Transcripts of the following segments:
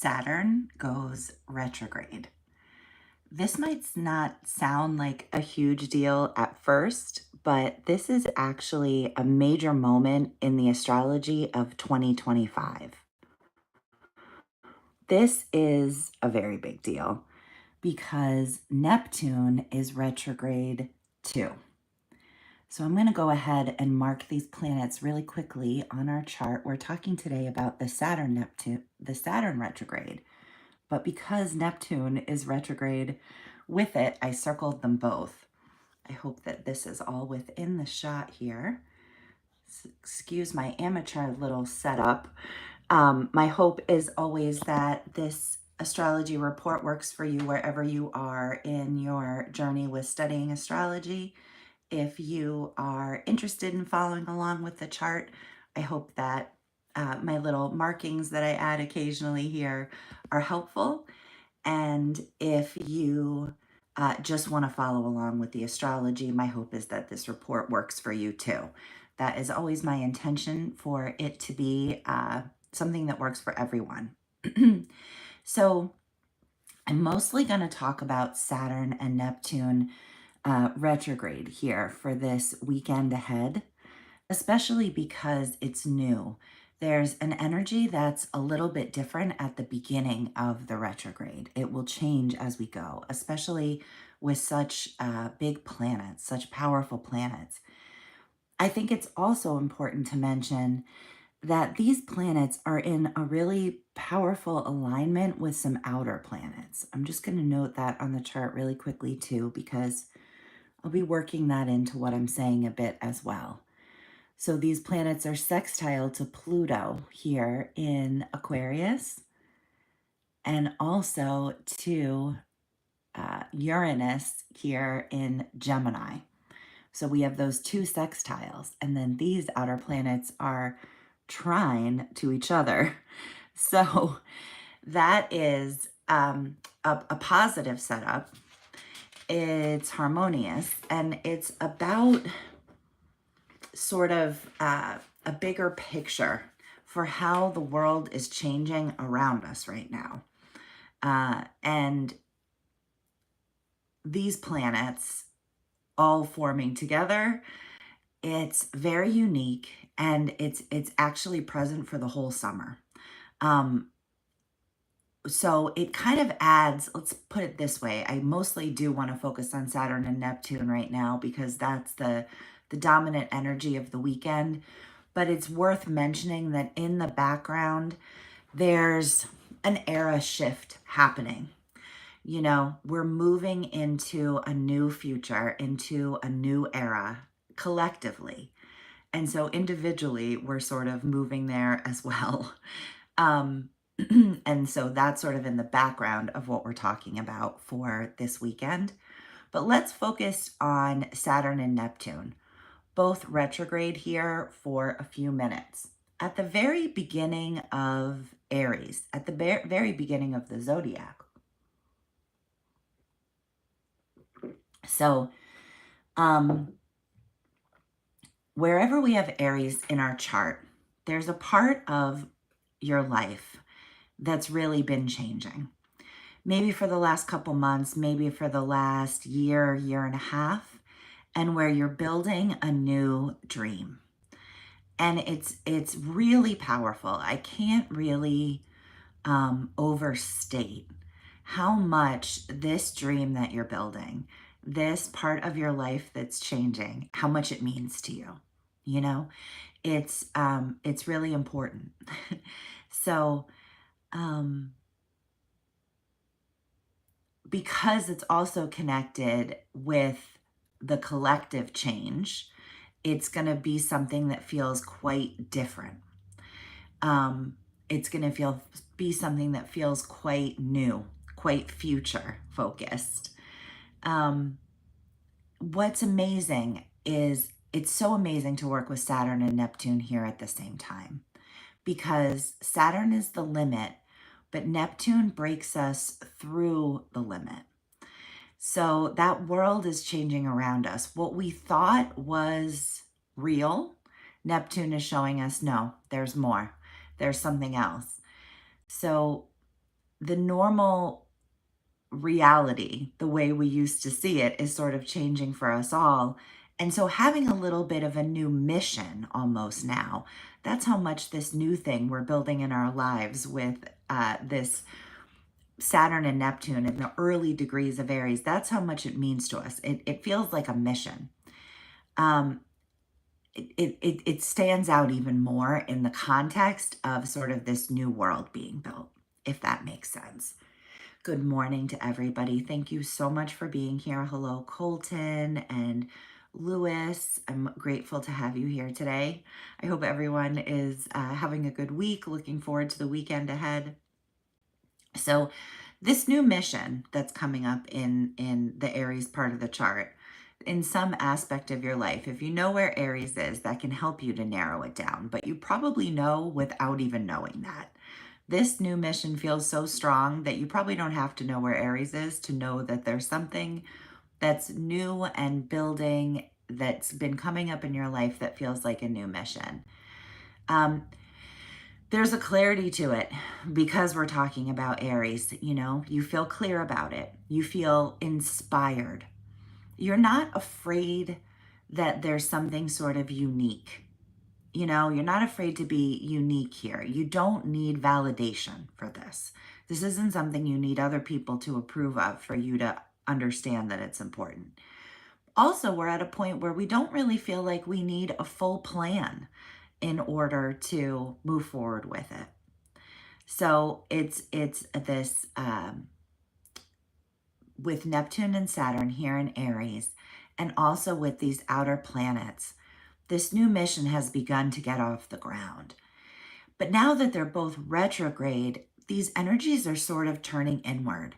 Saturn goes retrograde. This might not sound like a huge deal at first, but this is actually a major moment in the astrology of 2025. This is a very big deal because Neptune is retrograde too. So I'm going to go ahead and mark these planets really quickly on our chart. We're talking today about the Saturn retrograde. But because Neptune is retrograde with it, I circled them both. I hope that this is all within the shot here. Excuse my amateur little setup. My hope is always that this astrology report works for you wherever you are in your journey with studying astrology. If you are interested in following along with the chart, I hope that my little markings that I add occasionally here are helpful. And if you just want to follow along with the astrology, my hope is that this report works for you too. That is always my intention, for it to be something that works for everyone. So I'm mostly going to talk about Saturn and Neptune retrograde here for this weekend ahead, especially because it's new. There's an energy that's a little bit different at the beginning of the retrograde. It will change as we go, especially with such big planets, such powerful planets. I think it's also important to mention that these planets are in a really powerful alignment with some outer planets. I'm just going to note that on the chart really quickly too, because I'll be working that into what I'm saying a bit as well. So these planets are sextile to Pluto here in Aquarius, and also to Uranus here in Gemini. So we have those two sextiles, and then these outer planets are trine to each other. So that is a positive setup. It's harmonious, and it's about sort of a bigger picture for how the world is changing around us right now. And these planets all forming together, it's very unique, and it's actually present for the whole summer. So it kind of adds, let's put it this way, I mostly do want to focus on Saturn and Neptune right now because that's the dominant energy of the weekend. But it's worth mentioning that in the background, there's an era shift happening. You know, we're moving into a new future, into a new era collectively. And so individually, we're sort of moving there as well. And so that's sort of in the background of what we're talking about for this weekend. But let's focus on Saturn and Neptune, both retrograde here for a few minutes. At the very beginning of Aries, at the very beginning of the zodiac. So, wherever we have Aries in our chart, there's a part of your life that's really been changing. Maybe for the last couple months, maybe for the last year, year and a half, and where you're building a new dream. And it's really powerful. I can't really overstate how much this dream that you're building, this part of your life that's changing, how much it means to you. You know, it's really important. So, because it's also connected with the collective change, it's going to be something that feels quite different. It's going to be something that feels quite new, quite future focused. What's amazing is it's so amazing to work with Saturn and Neptune here at the same time, because Saturn is the limit, but Neptune breaks us through the limit. So that world is changing around us. What we thought was real, Neptune is showing us, no, there's more. There's something else. So the normal reality, the way we used to see it, is sort of changing for us all. And so having a little bit of a new mission almost now, that's how much this new thing we're building in our lives with this Saturn and Neptune in the early degrees of Aries, that's how much it means to us. It feels like a mission. Um, it stands out even more in the context of sort of this new world being built, if that makes sense. Good morning to everybody. Thank you so much for being here. Hello, Colton and Lewis. I'm grateful to have you here today. I hope everyone is having a good week, looking forward to the weekend ahead. So this new mission that's coming up in the Aries part of the chart, in some aspect of your life, if you know where Aries is, that can help you to narrow it down, but you probably know without even knowing that. This new mission feels so strong that you probably don't have to know where Aries is to know that there's something that's new and building that's been coming up in your life that feels like a new mission. There's a clarity to it because we're talking about Aries. You know, you feel clear about it. You feel inspired. You're not afraid that there's something sort of unique. You know, you're not afraid to be unique here. You don't need validation for this. This isn't something you need other people to approve of for you to understand that it's important. Also, we're at a point where we don't really feel like we need a full plan in order to move forward with it. So it's this with Neptune and Saturn here in Aries, and also with these outer planets, this new mission has begun to get off the ground. But now that they're both retrograde, these energies are sort of turning inward.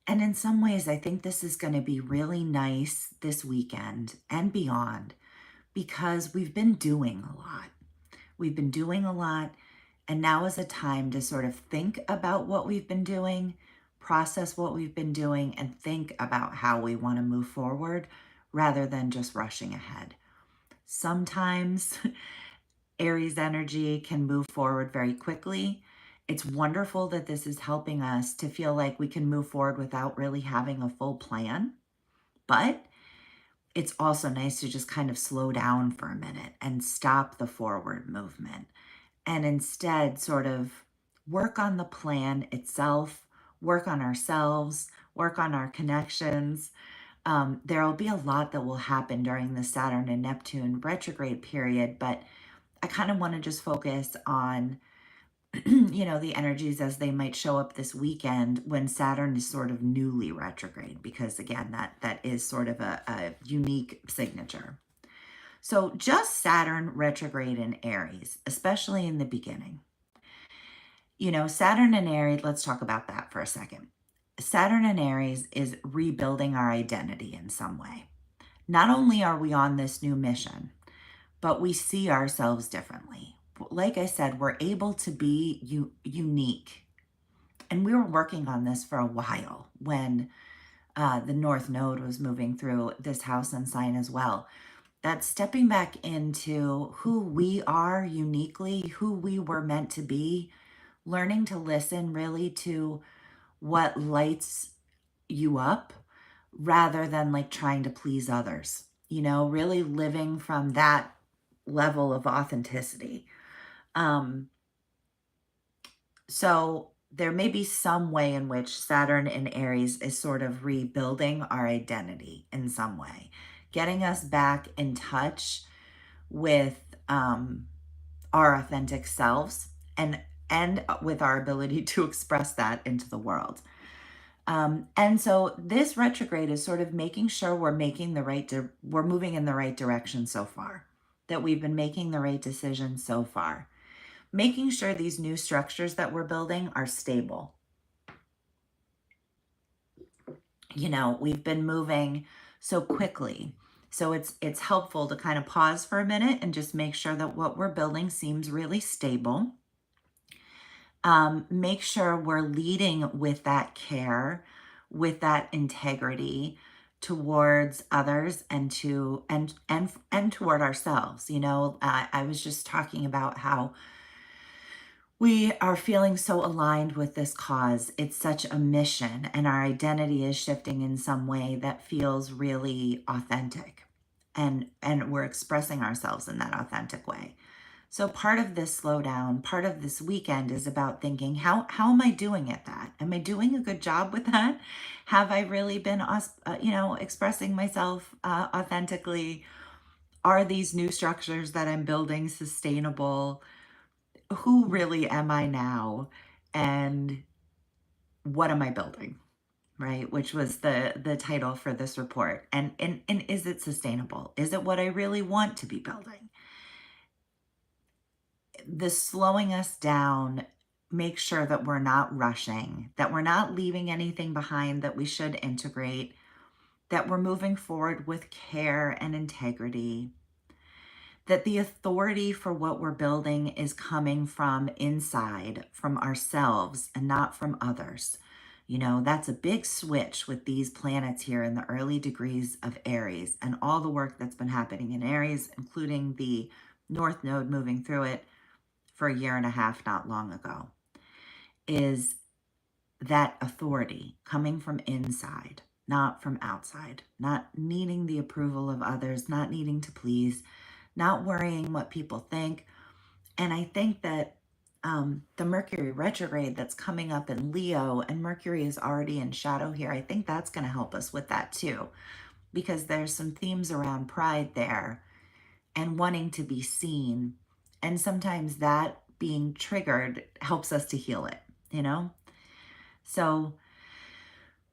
And in some ways, I think this is going to be really nice this weekend and beyond because we've been doing a lot. We've been doing a lot, and now is a time to sort of think about what we've been doing, process what we've been doing, and think about how we want to move forward rather than just rushing ahead. Sometimes Aries energy can move forward very quickly. It's wonderful that this is helping us to feel like we can move forward without really having a full plan. But it's also nice to just kind of slow down for a minute and stop the forward movement and instead sort of work on the plan itself, work on ourselves, work on our connections. There'll be a lot that will happen during the Saturn and Neptune retrograde period, but I kind of want to just focus on, you know, the energies as they might show up this weekend when Saturn is sort of newly retrograde, because again, that is sort of a unique signature. So just Saturn retrograde in Aries, especially in the beginning. You know, Saturn in Aries, let's talk about that for a second. Saturn in Aries is rebuilding our identity in some way. Not only are we on this new mission, but we see ourselves differently. Like I said, we're able to be unique. And we were working on this for a while when the North Node was moving through this house and sign as well. That's stepping back into who we are uniquely, who we were meant to be, learning to listen really to what lights you up rather than like trying to please others, you know, really living from that level of authenticity. So there may be some way in which Saturn in Aries is sort of rebuilding our identity in some way, getting us back in touch with our authentic selves and with our ability to express that into the world. And so this retrograde is sort of making sure we're moving in the right direction so far, that we've been making the right decisions so far, making sure these new structures that we're building are stable. You know, we've been moving so quickly. So it's helpful to kind of pause for a minute and just make sure that what we're building seems really stable. Make sure we're leading with that care, with that integrity towards others and toward ourselves. You know, I was just talking about how We are feeling so aligned with this cause. It's such a mission, and our identity is shifting in some way that feels really authentic. And we're expressing ourselves in that authentic way. So part of this slowdown, part of this weekend is about thinking, how am I doing at that? Am I doing a good job with that? Have I really been, expressing myself authentically? Are these new structures that I'm building sustainable? Who really am I now? And what am I building? Right? Which was the title for this report. And is it sustainable? Is it what I really want to be building? The slowing us down, make sure that we're not rushing, that we're not leaving anything behind that we should integrate, that we're moving forward with care and integrity, that the authority for what we're building is coming from inside, from ourselves, and not from others. You know, that's a big switch with these planets here in the early degrees of Aries and all the work that's been happening in Aries, including the North Node moving through it for a year and a half not long ago, is that authority coming from inside, not from outside, not needing the approval of others, not needing to please, not worrying what people think. And I think that the Mercury retrograde that's coming up in Leo, and Mercury is already in shadow here, I think that's going to help us with that too, because there's some themes around pride there and wanting to be seen. And sometimes that being triggered helps us to heal it, you know? So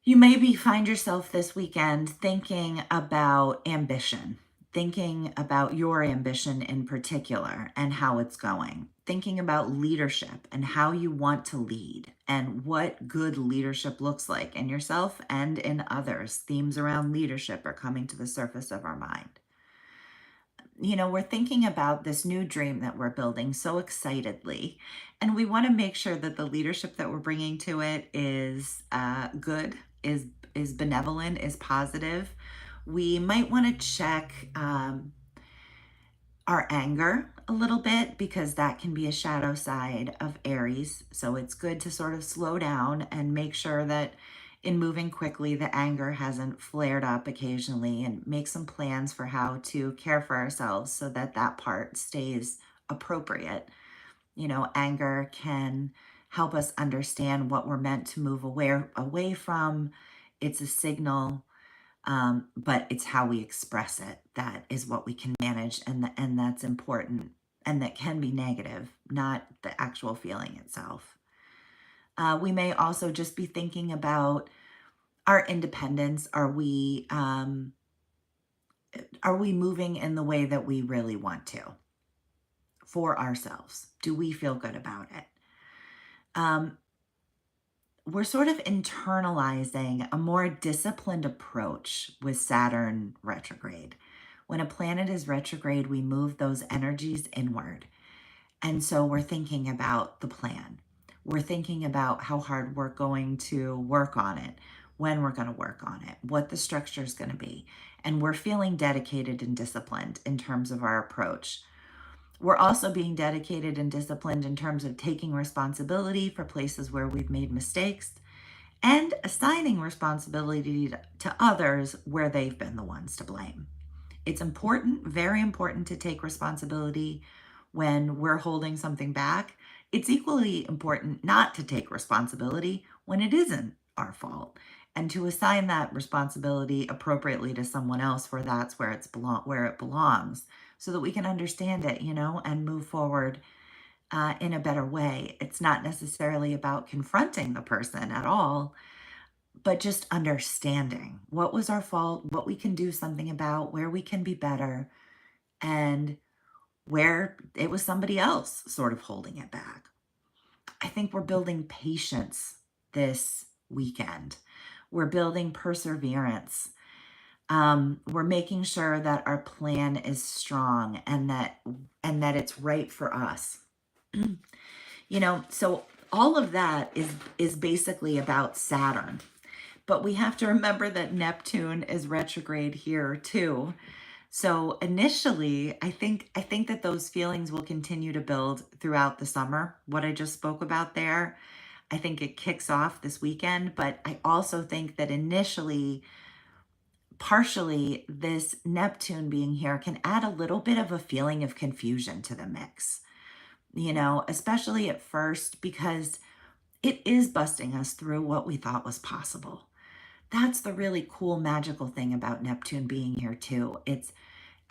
you maybe find yourself this weekend thinking about ambition, thinking about your ambition in particular and how it's going, thinking about leadership and how you want to lead and what good leadership looks like in yourself and in others. Themes around leadership are coming to the surface of our mind. You know, we're thinking about this new dream that we're building so excitedly, and we want to make sure that the leadership that we're bringing to it is good, is benevolent, is positive. We might want to check our anger a little bit because that can be a shadow side of Aries. So it's good to sort of slow down and make sure that in moving quickly, the anger hasn't flared up occasionally, and make some plans for how to care for ourselves so that that part stays appropriate. You know, anger can help us understand what we're meant to move away from. It's a signal, but it's how we express it that is what we can manage, and that's important, and that can be negative, not the actual feeling itself. We may also just be thinking about our independence. Are we moving in the way that we really want to for ourselves? Do we feel good about it? We're sort of internalizing a more disciplined approach with Saturn retrograde. When a planet is retrograde, we move those energies inward. And so we're thinking about the plan. We're thinking about how hard we're going to work on it, when we're going to work on it, what the structure is going to be. And we're feeling dedicated and disciplined in terms of our approach. We're also being dedicated and disciplined in terms of taking responsibility for places where we've made mistakes and assigning responsibility to others where they've been the ones to blame. It's important, very important, to take responsibility when we're holding something back. It's equally important not to take responsibility when it isn't our fault, and to assign that responsibility appropriately to someone else where that's where it belongs, so that we can understand it, you know, and move forward in a better way. It's not necessarily about confronting the person at all, but just understanding what was our fault, what we can do something about, where we can be better, and where it was somebody else sort of holding it back. I think we're building patience this weekend. We're building perseverance. We're making sure that our plan is strong and that it's right for us. You know, so all of that is basically about Saturn. But we have to remember that Neptune is retrograde here too. So initially, I think that those feelings will continue to build throughout the summer. What I just spoke about there, I think it kicks off this weekend, but I also think that initially, partially, this Neptune being here can add a little bit of a feeling of confusion to the mix, especially at first, because it is busting us through what we thought was possible. That's the really cool, magical thing about Neptune being here, too. It's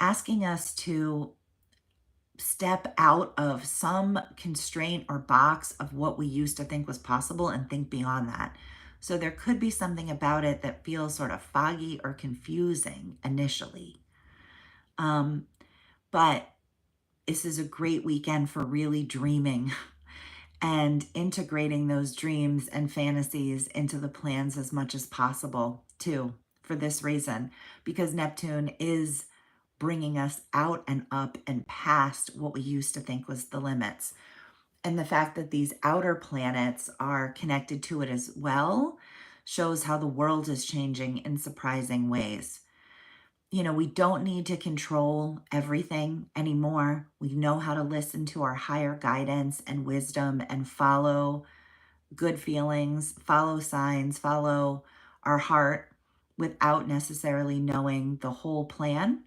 asking us to step out of some constraint or box of what we used to think was possible and think beyond that. So there could be something about it that feels sort of foggy or confusing initially. Um, but this is a great weekend for really dreaming and integrating those dreams and fantasies into the plans as much as possible, too, for this reason, because Neptune is bringing us out and up and past what we used to think was the limits. And the fact that these outer planets are connected to it as well shows how the world is changing in surprising ways. We don't need to control everything anymore. We know how to listen to our higher guidance and wisdom and follow good feelings, follow signs, follow our heart without necessarily knowing the whole plan.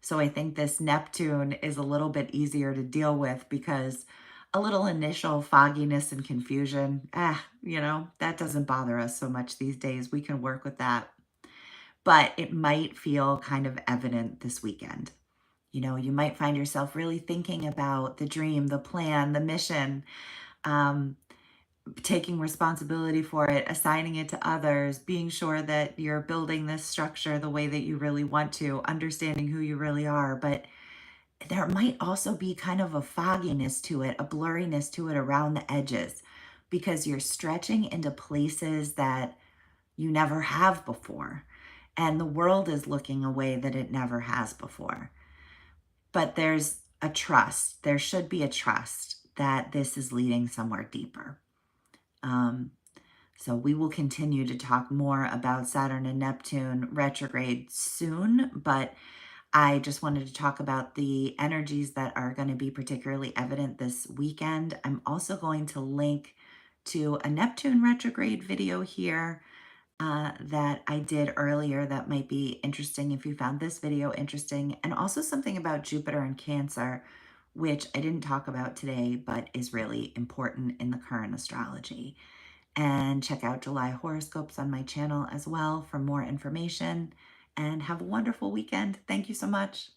So I think this Neptune is a little bit easier to deal with because a little initial fogginess and confusion, that doesn't bother us so much these days. We can work with that. But it might feel kind of evident this weekend. You might find yourself really thinking about the dream, the plan, the mission, um, taking responsibility for it, assigning it to others, being sure that you're building this structure the way that you really want to, understanding who you really are. But there might also be kind of a fogginess to it, a blurriness to it around the edges, because you're stretching into places that you never have before. And the world is looking a way that it never has before. But there's a trust. There should be a trust that this is leading somewhere deeper. Um, so we will continue to talk more about Saturn and Neptune retrograde soon, but I just wanted to talk about the energies that are going to be particularly evident this weekend. I'm also going to link to a Neptune retrograde video here that I did earlier that might be interesting if you found this video interesting, and also something about Jupiter and Cancer, which I didn't talk about today, but is really important in the current astrology. And check out July horoscopes on my channel as well for more information. And have a wonderful weekend. Thank you so much.